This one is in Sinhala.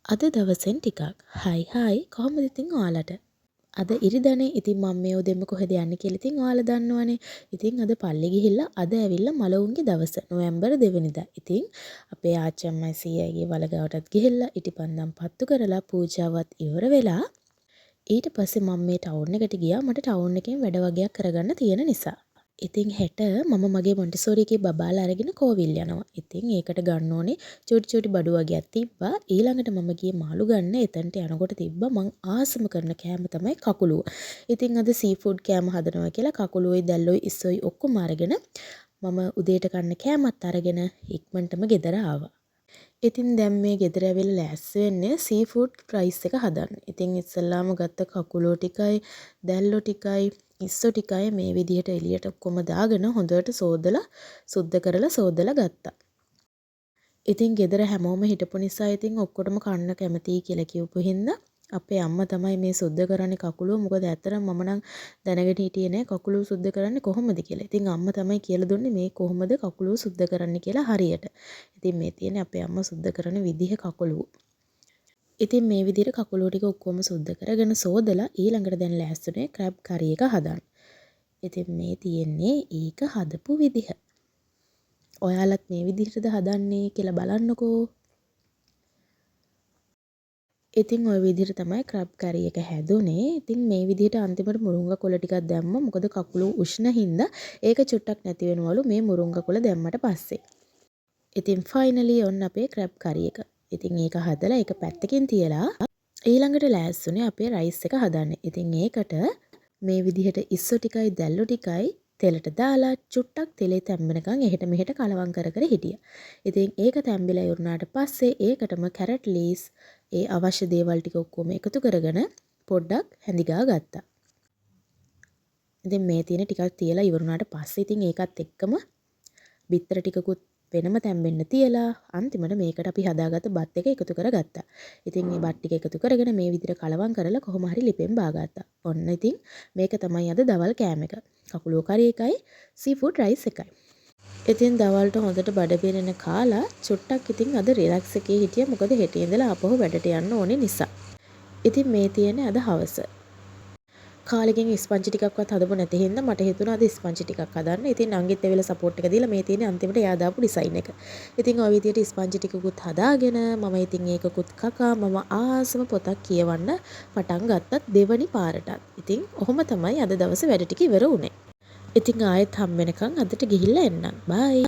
අද දවසෙන් ටිකක් හයි කොහොමද ඉතින් ඔයාලට? අද ඉරිදානේ ඉතින් මම මේව දෙන්න කොහෙද යන්නේ කියලා ඉතින් ඔයාලා දන්නවනේ. ඉතින් අද පල්ලි ගිහිල්ලා අද ඇවිල්ලා මලවුන්ගේ දවස නොවැම්බර් 2 වෙනිදා. ඉතින් අපේ ආච්චම්මයි සීයාගේ වලගාවටත් ගිහිල්ලා ඉටිපන්දම් පත්තු කරලා පූජාවත් ඉවර වෙලා ඊට පස්සේ මම මේ ටවුන් එකට ගියා මට ටවුන් එකෙන් වැඩ වගයක් කරගන්න තියෙන නිසා. ඉතින් හෙට මම මගේ මොන්ටිසෝරිගේ බබාලා අරගෙන කෝවිල් යනවා. ඉතින් ඒකට ගන්න ඕනේ චූටි බඩු වගේක් තිබ්බා. ඊළඟට මම ගියේ මාළු ගන්න. එතනට යනකොට තිබ්බා මං ආසම කරන කෑම තමයි කකුලුව. ඉතින් අද සී ෆුඩ් කෑම හදනවා කියලා කකුලුවයි දැල්ලොයි ඉස්සොයි ඔක්කොම අරගෙන මම උදේට කන්න කෑමත් අරගෙන ඉක්මනටම ගෙදර ආවා. ඉතින් දැන් මේ ගෙදර ඇවිල්ලා ලෑස්ති වෙන්නේ සී ෆුඩ් රයිස් එක හදන්න. ඉතින් ඉස්සල්ලාම ගත්ත කකුලෝ ටිකයි දැල්ලෝ ටිකයි ඉස්සෝ ටිකයි මේ විදිහට එළියට ඔක්කොම දාගෙන හොඳට සෝදලා සුද්ධ කරලා සෝදලා ගත්තා. ඉතින් ගෙදර හැමෝම හිටපු නිසා ඉතින් ඔක්කොටම කන්න කැමතියි කියලා කියපු හින්දා අපේ අම්මා තමයි මේ සුද්ධ කරන්නේ කකුලුව. මොකද ඇත්තටම මම නම් දැනගෙන හිටියේ නෑ කකුලුව සුද්ධ කරන්නේ කොහොමද කියලා. ඉතින් අම්මා තමයි කියලා දුන්නේ මේ කොහොමද කකුලුව සුද්ධ කරන්නේ කියලා හරියට. ඉතින් මේ තියෙන්නේ අපේ අම්මා සුද්ධ කරන විදිහ කකුලුව. ඉතින් මේ විදිහට කකුලුව ටික ඔක්කොම සුද්ධ කරගෙන සෝදලා ඊළඟට දැන් ලෑස්තිනේ ක්‍රැබ් කරි එක හදන්න. ඉතින් මේ තියෙන්නේ ඒක හදපු විදිහ. ඔයාලත් මේ විදිහටද හදන්නේ කියලා බලන්නකෝ. ඉතින් ওই විදිහට තමයි ක්‍රැබ් කරි එක හැදුනේ. ඉතින් මේ විදිහට අන්තිමට මුරුංගා කොළ ටිකක් දැම්මා. මොකද කකුලු උෂ්ණ හින්දා ඒක චුට්ටක් නැති වෙනවලු මේ මුරුංගා කොළ දැම්මට පස්සේ. ඉතින් ෆයිනලි ඔන්න අපේ ක්‍රැබ් කරි එක. ඉතින් ඒක හදලා ඒක පැත්තකින් තියලා ඊළඟට ලෑස්තුනේ අපේ රයිස් එක හදන්න. ඉතින් ඒකට මේ විදිහට ඉස්සෝ ටිකයි දැල්ලෝ ටිකයි තෙලට දාලා චුට්ටක් තෙලේ තැම්බෙනකන් එහෙට මෙහෙට කලවම් කර කර හිටියා. ඉතින් ඒක තැම්බිලා ඉවරනාට පස්සේ ඒකටම කැරට් ලීස් ඒ අවශ්‍ය දේවල් ටික ඔක්කොම එකතු කරගෙන පොඩ්ඩක් හැඳිගා ගත්තා. ඉතින් මේ තියෙන ටිකක් තියලා ඉවරනාට පස්සේ ඉතින් ඒකත් එක්කම බිත්තර ටිකකුත් වෙනම තැම්බෙන්න තියලා අන්තිමට මේකට අපි හදාගත්ත බත් එක එකතු කරගත්තා. ඉතින් මේ බත් ටික එකතු කරගෙන මේ විදිහට කලවම් කරලා කොහොම හරි ලිපෙන් බාගත්තා. ඔන්න ඉතින් මේක තමයි අද දවල් කෑම එක. කකුලුව කරි එකයි සී ෆුඩ් රයිස් එකයි. ඉතින් දවල්ට හොඳට බඩ පිරෙන කාලා චුට්ටක් ඉතින් අද රිලැක්ස් එකේ හිටියා. මොකද හෙට ඉඳලා ආපහු වැඩට යන්න ඕනේ නිසා. ඉතින් මේ තියෙන්නේ අද හවස. කාලෙකින් ස්පංජි ටිකක්වත් හදපු නැති හින්දා මට හිතුණා අද ස්පංජි ටිකක් හදන්න. ඉතින් නංගිත් එවිල සපෝට් එක දීලා මේ තියෙන්නේ අන්තිමට එයා දාපු ඩිසයින් එක. ඉතින් ওই විදිහට ස්පංජි ටිකකුත් හදාගෙන මම ඉතින් ඒකකුත් කකා මම ආසම පොතක් කියවන්න පටන් ගත්තත් දෙවනි පාරටත්. ඉතින් ඔහොම තමයි අද දවසේ වැඩ ටික ඉවර වුනේ. ඉතින් ආයෙත් හම් වෙනකන් අදට ගිහිල්ලා එන්නම්. බයි.